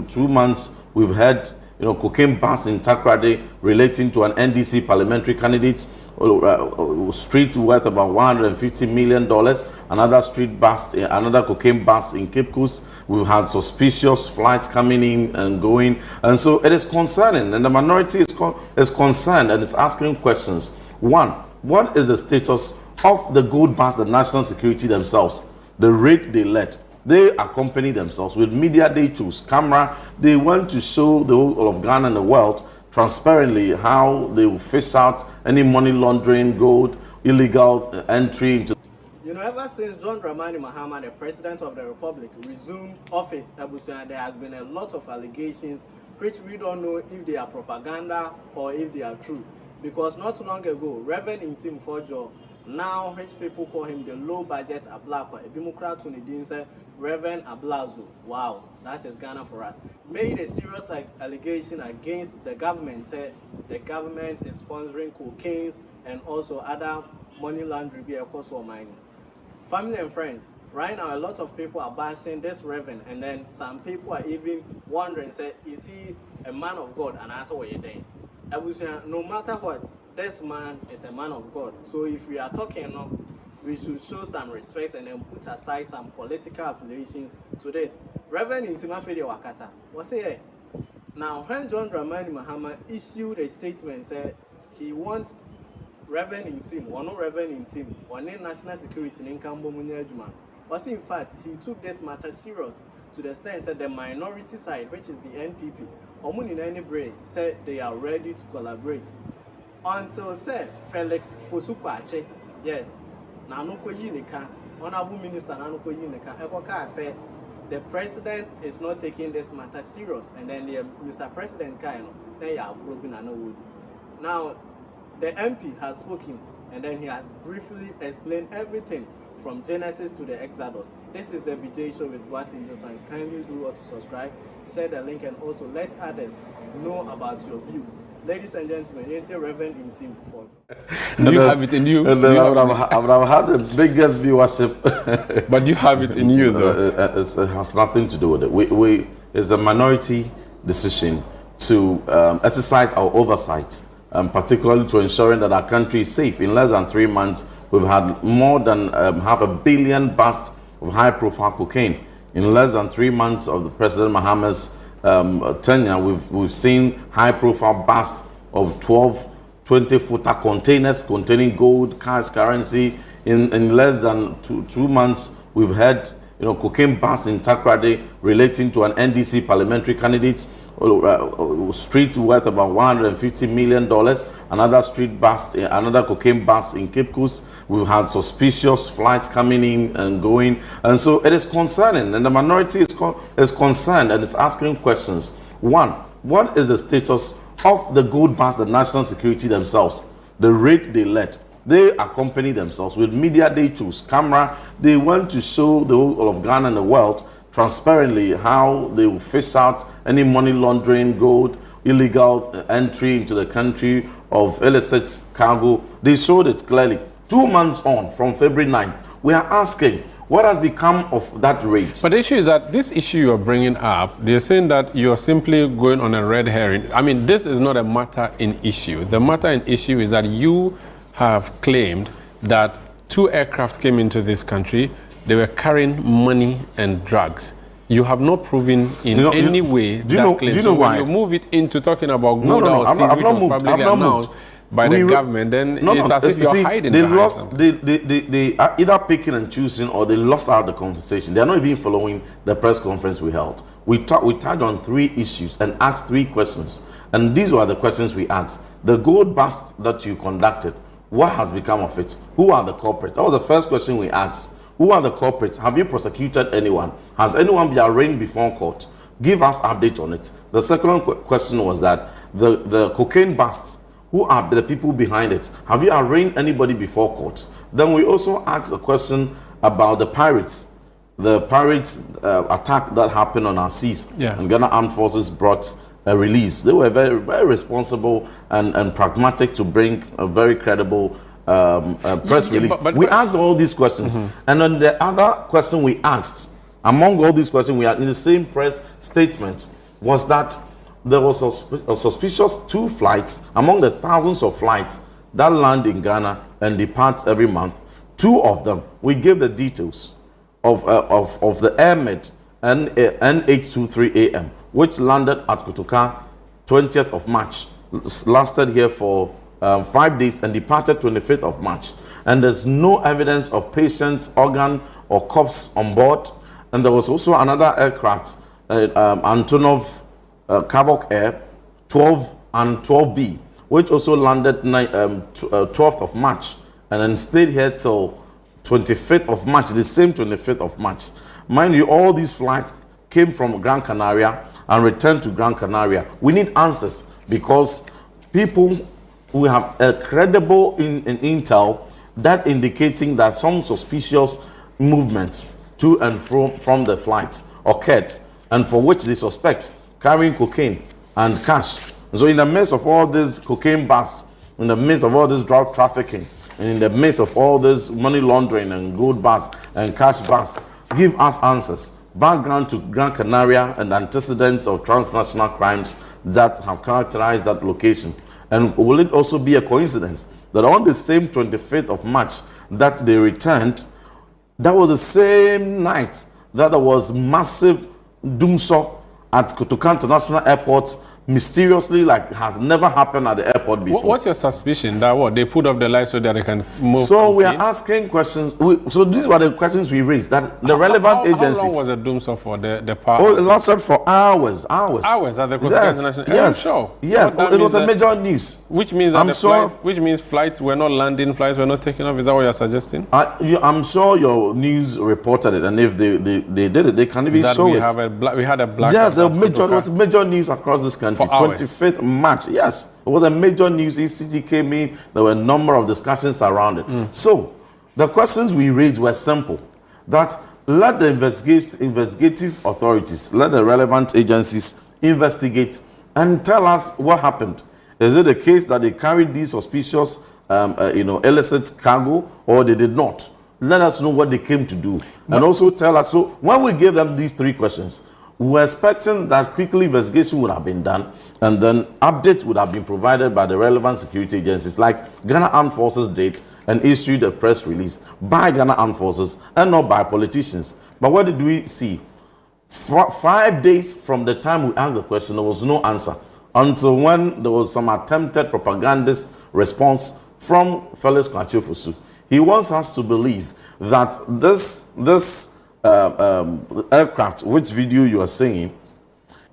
two months, we've had cocaine bust in Takrady relating to an NDC parliamentary candidate. Street worth about $150 million. Another street bust, another cocaine bust in Cape Coast. We've had suspicious flights coming in and going, and so it is concerning. And the minority is concerned and is asking questions. One, what is the status of the gold bust, the national security themselves, the raid they led? They accompany themselves with media. They choose camera. They want to show the whole of Ghana and the world transparently how they will fish out any money laundering, gold, illegal entry into. Ever since John Dramani Mahama, the President of the Republic, resumed office, there has been a lot of allegations which we don't know if they are propaganda or if they are true. Because not long ago, Reverend Ntim Forjour, now which people call him the low budget Ablakwa, a Democrat said Reverend Ablazo, wow, that is Ghana for us, made a serious allegation against the government, said the government is sponsoring cocaine and also other money laundering vehicles for mining. Family and friends, right now a lot of people are bashing this Reverend, and then some people are even wondering, say, is he a man of God? And I saw what you're doing. No matter what, this man is a man of God. So if we are talking now, we should show some respect and then put aside some political affiliation to this. Reverend Ntim Wakasa was here. Now, when John Dramani Mahama issued a statement, said he wants Reverend Ntim, or no Reverend Ntim, or national security in Kambo Munyajuma, was in fact he took this matter serious to the extent that the minority side, which is the NPP, Omuninani said they are ready to collaborate. Until say Felix Fosukwache, yes, Nanuko Yinika, Honorable Minister Nanuko Yinika, Evoka said the president is not taking this matter serious, and then Mr. President Kaino, they are broken and wood. Now, the MP has spoken, and then he has briefly explained everything from Genesis to the Exodus. This is the BJ Show with Martin Johnson. Kindly do what to subscribe, share the link, and also let others know about your views. Ladies and gentlemen, you're Reverend Ntim Forjour. Do you have it in you? And then I would have had the biggest viewership. But you have it in you, though. It has nothing to do with it. It's a minority decision to exercise our oversight, particularly to ensuring that our country is safe. In less than 3 months, we've had more than $500 million busts of high-profile cocaine. In less than 3 months of the President Mahama's tenure, we've seen high-profile busts of 12, 20-footer containers containing gold, cash, currency. In less than two months, we've had cocaine busts in Takrady relating to an NDC parliamentary candidate. Street worth about $150 million. Another street bust, another cocaine bust in Cape Coast. We've had suspicious flights coming in and going, and so it is concerning. And the minority is concerned and is asking questions. One, what is the status of the gold bust, the national security themselves, the raid they led? They accompany themselves with media. They choose camera. They want to show the whole of Ghana and the world transparently how they will fish out any money laundering, gold, illegal entry into the country of illicit cargo. They showed it clearly. 2 months on, from February 9th, we are asking, what has become of that raid? But the issue is that this issue you're bringing up, they're saying that you're simply going on a red herring. I mean, this is not a matter in issue. The matter in issue is that you have claimed that 2 aircraft came into this country. They were carrying money and drugs. You have not proven in any way that claim. So when you move it into talking about gold or seized, which was publicly announced by the government, then it's as if you're hiding behind something. They are either picking and choosing, or they lost out the conversation. They're not even following the press conference we held. We touched on 3 issues and asked 3 questions. And these were the questions we asked. The gold bust that you conducted, what has become of it? Who are the culprits? That was the first question we asked. Who are the culprits? Have you prosecuted anyone? Has anyone been arraigned before court? Give us update on it. The second question was that the cocaine busts, who are the people behind it? Have you arraigned anybody before court? Then we also asked a question about the pirates. The pirates attack that happened on our seas. Yeah. And Ghana Armed Forces brought a release. They were very, very responsible and pragmatic to bring a very credible press release. We asked all these questions. And then the other question we asked, among all these questions, we had in the same press statement, was that there was a suspicious 2 flights among the thousands of flights that land in Ghana and depart every month. 2 of them, we gave the details of the airmed N823 AM, which landed at Kotoka 20th of March, lasted here for 5 days and departed 25th of March. And there's no evidence of patient's organ or corpse on board. And there was also another aircraft, Antonov Kavok Air 12 and 12B, which also landed 12th of March and then stayed here till 25th of March, the same 25th of March. Mind you, all these flights came from Gran Canaria and returned to Gran Canaria. We need answers because people who have a credible in intel that indicating that some suspicious movements to and from the flight occurred, and for which they suspect carrying cocaine and cash. So in the midst of all this cocaine bust, in the midst of all this drug trafficking, and in the midst of all this money laundering and gold bust and cash bust, give us answers. Background to Gran Canaria and antecedents of transnational crimes that have characterized that location. And will it also be a coincidence that on the same 25th of March that they returned, that was the same night that there was massive doomsday at Kotoka International Airport, mysteriously, like has never happened at the airport before. What's your suspicion that what they put off the light so that they can move? So we are asking questions. So these were the questions we raised. That the relevant agencies. How long was the doomsday for the power? Oh, it lasted for hours. Hours at the Kotoka International. Yes. Sure. Yes. It was a major news. Which means that which means flights were not landing, flights were not taking off. Is that what you're suggesting? I'm sure your news reported it, and if they did it, they can even show it. We had a black. Yes, it was major news across this country. 25th March. Yes, it was a major news. ECG came in. There were a number of discussions around it. So the questions we raised were simple. That let the investigative authorities, let the relevant agencies investigate and tell us what happened. Is it a case that they carried these suspicious, illicit cargo, or they did not? Let us know what they came to do, and also tell us. So when we gave them these 3 questions, we were expecting that quickly investigation would have been done, and then updates would have been provided by the relevant security agencies, like Ghana Armed Forces did and issued a press release by Ghana Armed Forces and not by politicians. But what did we see? 5 days from the time we asked the question, there was no answer until when there was some attempted propagandist response from Felix Kwachofosu. He wants us to believe that this aircraft, which video you are seeing,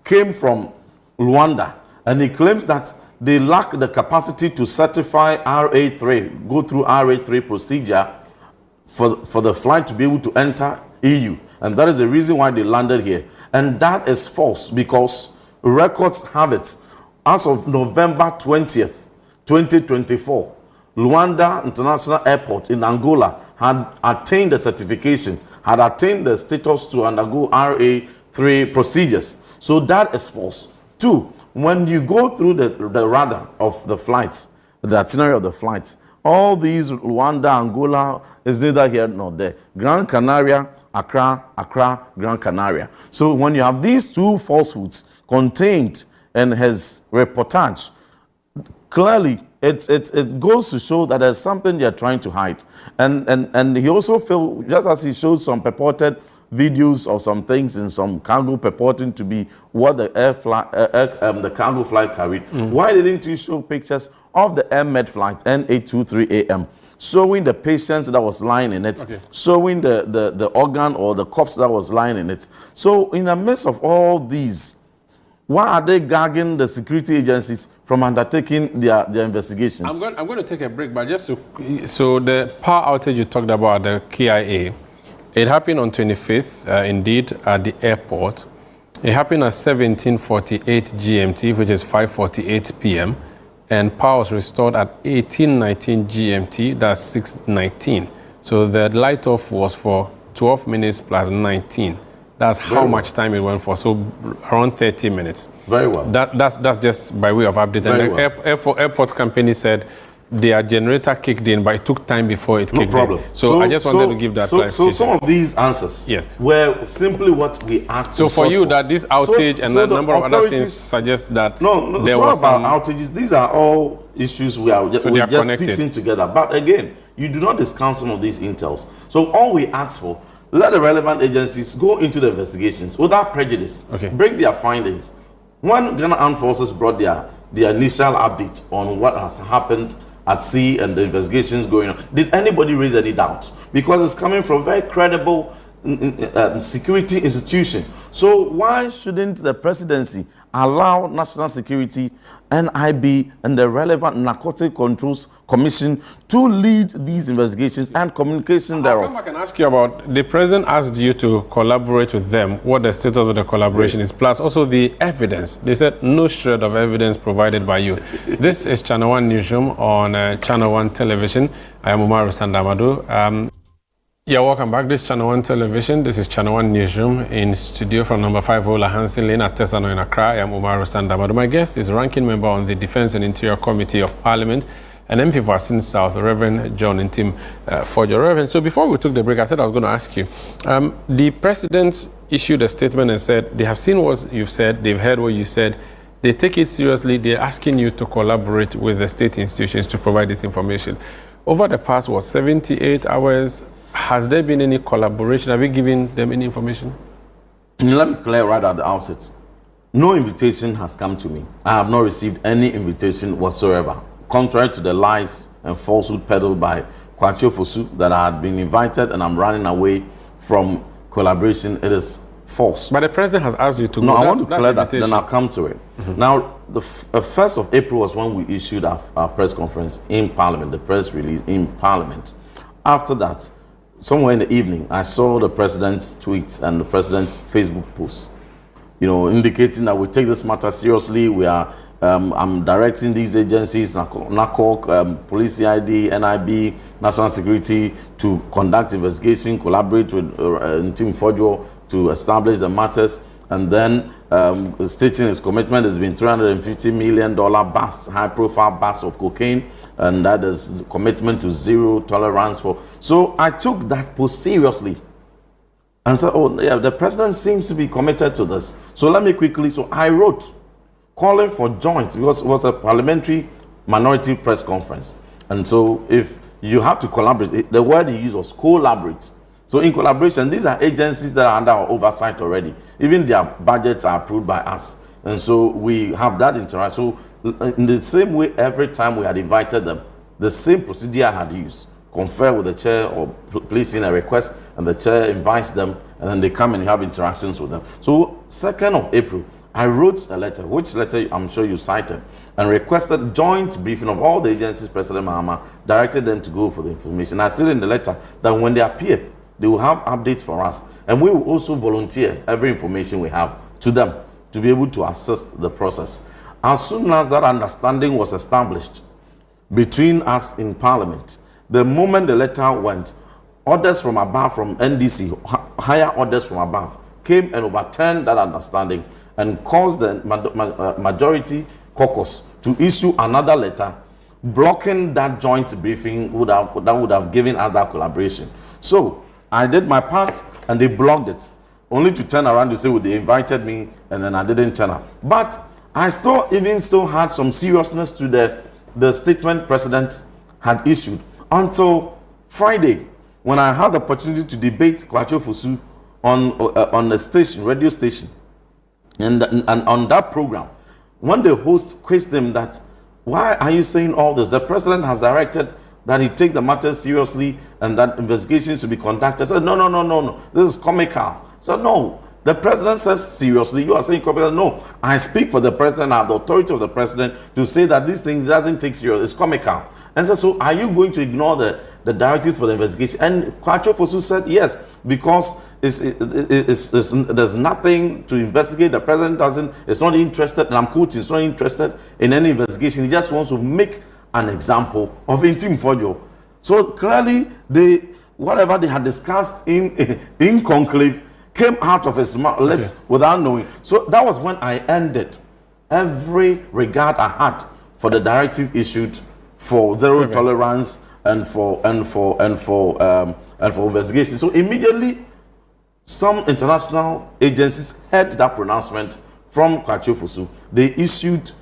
came from Rwanda, and he claims that they lack the capacity to certify RA3, go through RA3 procedure for the flight to be able to enter EU, and that is the reason why they landed here. And that is false, because records have it. As of November 20th, 2024, Luanda International Airport in Angola had attained the certification, had attained the status to undergo RA3 procedures. So that is false. 2, when you go through the radar of the flights, the itinerary of the flights, all these Luanda, Angola is neither here nor there. Gran Canaria, Accra, Gran Canaria. So when you have these 2 falsehoods contained in his reportage, clearly it goes to show that there's something they're trying to hide. And he also felt, just as he showed some purported videos of some things in some cargo purporting to be what the the cargo flight carried, why didn't you show pictures of the airmed flight N823 AM, showing the patients that was lying in it, showing the organ or the corpse that was lying in it? So in the midst of all these, why are they gagging the security agencies from undertaking their investigations? I'm going to take a break, but just so the power outage you talked about at the KIA, it happened on 25th, indeed, at the airport. It happened at 17:48 GMT, which is 5:48 p.m., and power was restored at 18:19 GMT, that's 6:19. So the light off was for 12 minutes plus 19. That's how much time it went for. So around 30 minutes. Very well. That's just by way of update. And the airport company said their generator kicked in, but it took time before it kicked in. So I just wanted to give that clarification. So some of these answers were simply what we asked. So for you, that this outage and a number of other things suggest that no, there was about outages. These are all issues we are just piecing together. But again, you do not discount some of these intels. So all we ask for, let the relevant agencies go into the investigations without prejudice. Bring their findings. When Ghana Armed Forces brought their initial update on what has happened at sea and the investigations going on, did anybody raise any doubt? Because it's coming from very credible security institution. So why shouldn't the presidency allow National Security, NIB, and the relevant Narcotic Controls Commission to lead these investigations and communication thereof? I can ask you about, the president asked you to collaborate with them, what the status of the collaboration is, plus also the evidence. They said no shred of evidence provided by you. This is Channel 1 Newsroom on Channel 1 Television. I am Umaru Sandamadu. Yeah, welcome back. This is Channel 1 Television. This is Channel 1 Newsroom in studio from number 5 Ola Hansen Lane at Tesano in Accra. I am Umaru Sandamadu. My guest is ranking member on the Defense and Interior Committee of Parliament and MP for Asin South, Reverend John Ntim Forjour. Reverend, so before we took the break, I said I was going to ask you. The president issued a statement and said they have seen what you've said, they've heard what you said, they take it seriously, they're asking you to collaborate with the state institutions to provide this information. Over the past, 78 hours, has there been any collaboration? Have you given them any information? Let me clear right at the outset. No invitation has come to me. I have not received any invitation whatsoever. Contrary to the lies and falsehood peddled by Kwacho Fosu that I had been invited and I'm running away from collaboration, it is false. But the president has asked you to No, go. I want to clear that, then I'll come to it. Now, the 1st of April was when we issued our press conference in Parliament, the press release in Parliament. After that, somewhere in the evening, I saw the president's tweets and the president's Facebook posts, indicating that we take this matter seriously. We are, I'm directing these agencies, NACOC, Police CID, NIB, National Security, to conduct investigation, collaborate with Ntim Forjour to establish the matters, and then stating his commitment has been $350 million bust, high-profile bust of cocaine, and that is commitment to zero tolerance for. So I took that post seriously and said, oh, yeah, the president seems to be committed to this. So let me quickly, so I wrote calling for joint, because it was a parliamentary minority press conference. And so if you have to collaborate, the word he used was collaborate. So in collaboration, these are agencies that are under our oversight already. Even their budgets are approved by us. And so we have that interaction. So in the same way, every time we had invited them, the same procedure I had used. Confer with the chair or place in a request, and the chair invites them, and then they come and have interactions with them. So 2nd of April, I wrote a letter, which letter I'm sure you cited, and requested joint briefing of all the agencies. President Mahama directed them to go for the information. I said in the letter that when they appear, they will have updates for us, and we will also volunteer every information we have to them to be able to assist the process. As soon as that understanding was established between us in Parliament, the moment the letter went, orders from above, from NDC, higher orders from above, came and overturned that understanding and caused the majority caucus to issue another letter blocking that joint briefing that would have given us that collaboration. So I did my part and they blocked it, only to turn around to say, well, they invited me and then I didn't turn up. But I still had some seriousness to the statement president had issued until Friday, when I had the opportunity to debate Kwacho Fosu on the station, radio station. And on that program, when the host quizzed him that, why are you saying all this? The president has directed that he take the matter seriously and that investigations should be conducted. I said, no, this is comical. So no, the president says seriously, you are saying comical. No, I speak for the president, I have the authority of the president to say that these things doesn't take serious, it's comical. And so are you going to ignore the directives for the investigation? And Kwacho Fosu said yes, because there's nothing to investigate. The president is not interested, and I'm quoting, is not interested in any investigation. He just wants to make an example of Ntim Forjour. So clearly, whatever they had discussed in conclave came out of his lips without knowing. So that was when I ended every regard I had for the directive issued for zero tolerance and for investigation. So immediately, some international agencies heard that pronouncement from Kwachio Fosu. They issued,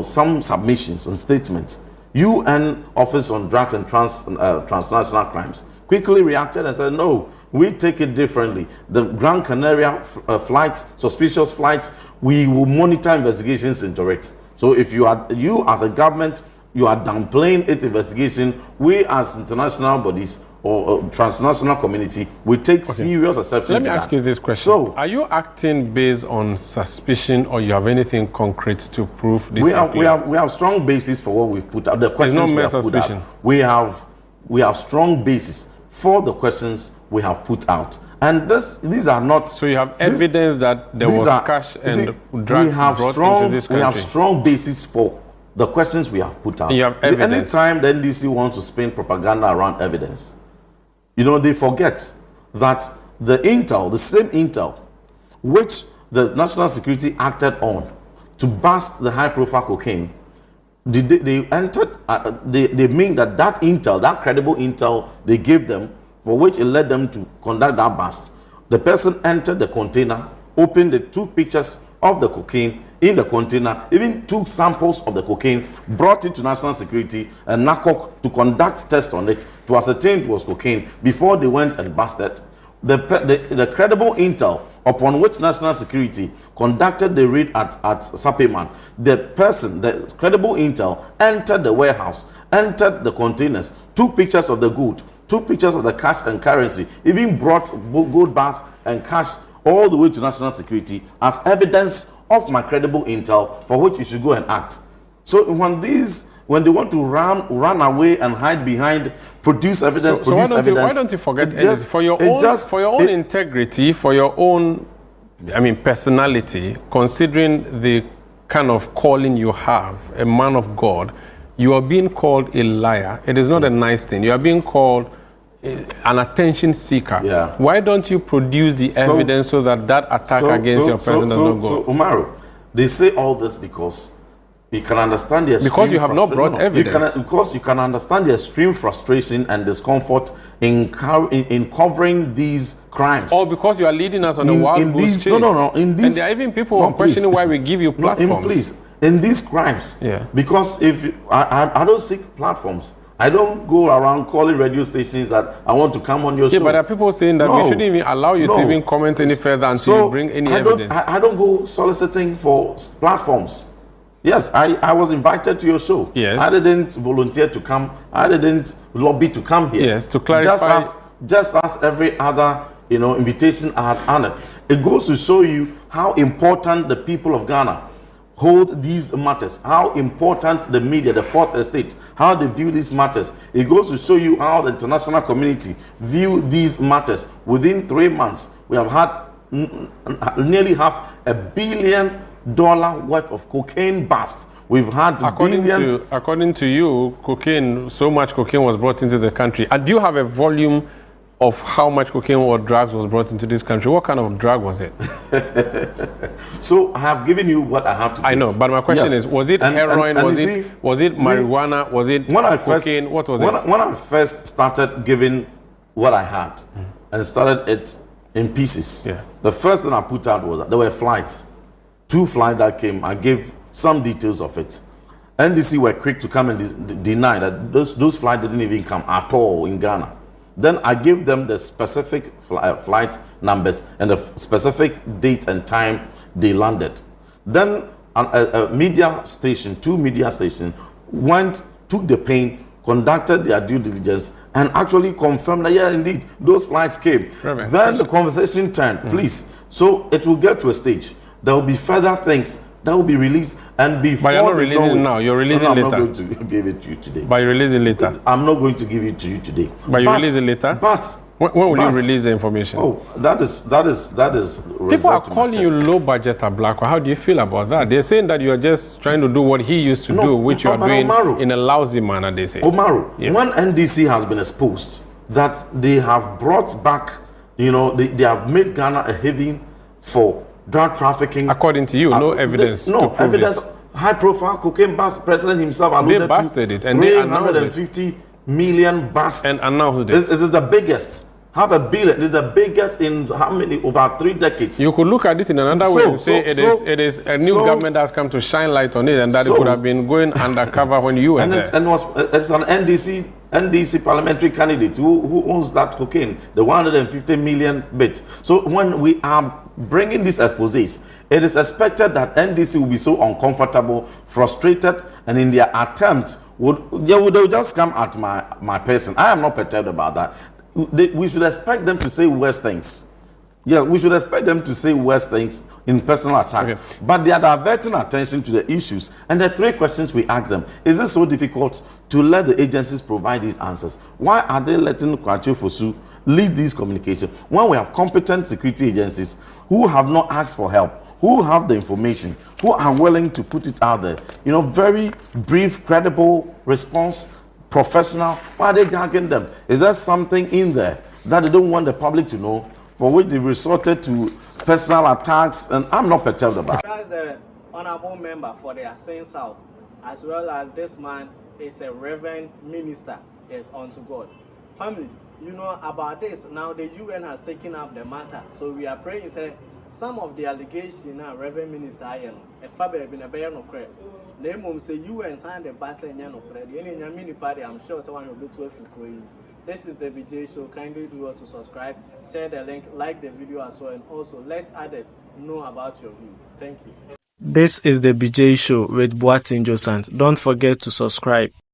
some submissions and statements. UN Office on Drugs and Transnational Crimes quickly reacted and said, no, we take it differently. The Gran Canaria flights, suspicious flights, we will monitor investigations into it. So if you as a government, you are downplaying its investigation, we as international bodies or transnational community, we take serious exception to that. Let me ask you this question. So, are you acting based on suspicion, or you have anything concrete to prove this? We have strong basis for what we've put out. The questions we have put out. We have strong basis for the questions we have put out. And these are not... So you have evidence that there was cash and drugs brought into this country? We have strong basis for the questions we have put out. You have evidence. Anytime the NDC wants to spin propaganda around evidence, they forget that the same intel, which the National Security acted on to bust the high-profile cocaine, they mean that intel, that credible intel they gave them, for which it led them to conduct that bust. The person entered the container, opened it, took pictures of the cocaine in the container, even took samples of the cocaine, brought it to National Security and NACOC to conduct tests on it to ascertain it was cocaine before they went and busted. The credible intel upon which National Security conducted the raid at Sapeman, the credible intel entered the warehouse, entered the containers, took pictures of the good, took pictures of the cash and currency, even brought gold bars and cash all the way to National Security as evidence of my credible intel for which you should go and act. So when they want to run away and hide behind, produce evidence, why don't you forget NDC? For your own integrity, for your own, personality, considering the kind of calling you have, a man of God, you are being called a liar. It is not a nice thing. You are being called an attention seeker. Yeah. Why don't you produce the evidence so that attack against your person does not go? So, Umaru, they say all this because you can understand the extreme because you have not brought evidence. Because you can understand the extreme frustration and discomfort in covering these crimes. Or because you are leading us on a wild goose chase. No. And there are even people questioning why we give you platforms. Please, in these crimes. Yeah. Because I don't seek platforms. I don't go around calling radio stations that I want to come on your show. Yeah, but there are people saying that we shouldn't even allow you to even comment any further until you bring any evidence. I don't go soliciting for platforms. Yes, I was invited to your show. Yes. I didn't volunteer to come. I didn't lobby to come here. Yes, to clarify. Just as every other invitation I had honored. It goes to show you how important the people of Ghana hold these matters, how important the media, the fourth estate, how they view these matters. It goes to show you how the international community view these matters. Within 3 months, we have had nearly $500 million worth of cocaine bust. We've had billions. According to you, so much cocaine was brought into the country. And do you have a volume of how much cocaine or drugs was brought into this country? What kind of drug was it? So I have given you what I have to give. I know, but my question is, was it heroin? Was it marijuana? Was it cocaine? What was it? When I first started giving what I had and started it in pieces, the first thing I put out was that there were flights. 2 flights that came. I gave some details of it. NDC were quick to come and deny that those flights didn't even come at all in Ghana. Then I gave them the specific flight numbers and the specific date and time they landed. Then a media station, 2 media stations, took the pain, conducted their due diligence, and actually confirmed that, indeed, those flights came. Perfect. Then the conversation turned, please. So it will get to a stage. There will be further things that will be released, and before but you're not releasing it now. You're releasing later. I'm not going to give it to you today. But you're releasing later. I'm not going to give it to you today. But you release it later. But when will you release the information? Oh, that is. People are calling you low budget at Blackwell. How do you feel about that? They're saying that you are just trying to do what he used to do, which you are doing in a lousy manner. They say. Omaru, when NDC has been exposed that they have brought back, they have made Ghana a haven for drug trafficking. According to you, no evidence. No to prove evidence. this. high-profile cocaine bust. President himself alluded They busted to it, and they announced it. 350 million busts. And announced it. This is the biggest. $500 billion. This is the biggest in how many? Over 3 decades. You could look at it in another way and say it is a new government that's come to shine light on it, and that it could have been going undercover when you were there. It's an NDC parliamentary candidate who owns that cocaine, the 150 million bit. So when we are bringing these exposés, it is expected that NDC will be so uncomfortable, frustrated, and in their attempt they'll just come at my person. I am not perturbed about that. We should expect them to say worse things. Yeah, we should expect them to say worse things in personal attacks. Okay. But they are diverting attention to the issues. And the 3 questions we ask them: is it so difficult to let the agencies provide these answers? Why are they letting Kwachu Fosu lead these communications when we have competent security agencies who have not asked for help, who have the information, who are willing to put it out there? You know, very brief, credible response, professional. Why are they gagging them? Is there something in there that they don't want the public to know, for which they resorted to personal attacks? And I'm not perturbed about it. As the honorable member for the Assin South, as well as this man is a reverend minister, is unto God. Families, you know about this. Now the UN has taken up the matter. So we are praying, say, some of the allegations now, Reverend Minister Ayen, a faber been a bear no credit. Name say UN signed the bass and no credit. Any mini party, I'm sure someone will be 12 Ukraine. This is the BJ Show. Kindly do well to subscribe, share the link, like the video as well, and also let others know about your view. Thank you. This is the BJ Show with Boatin Josant. Don't forget to subscribe.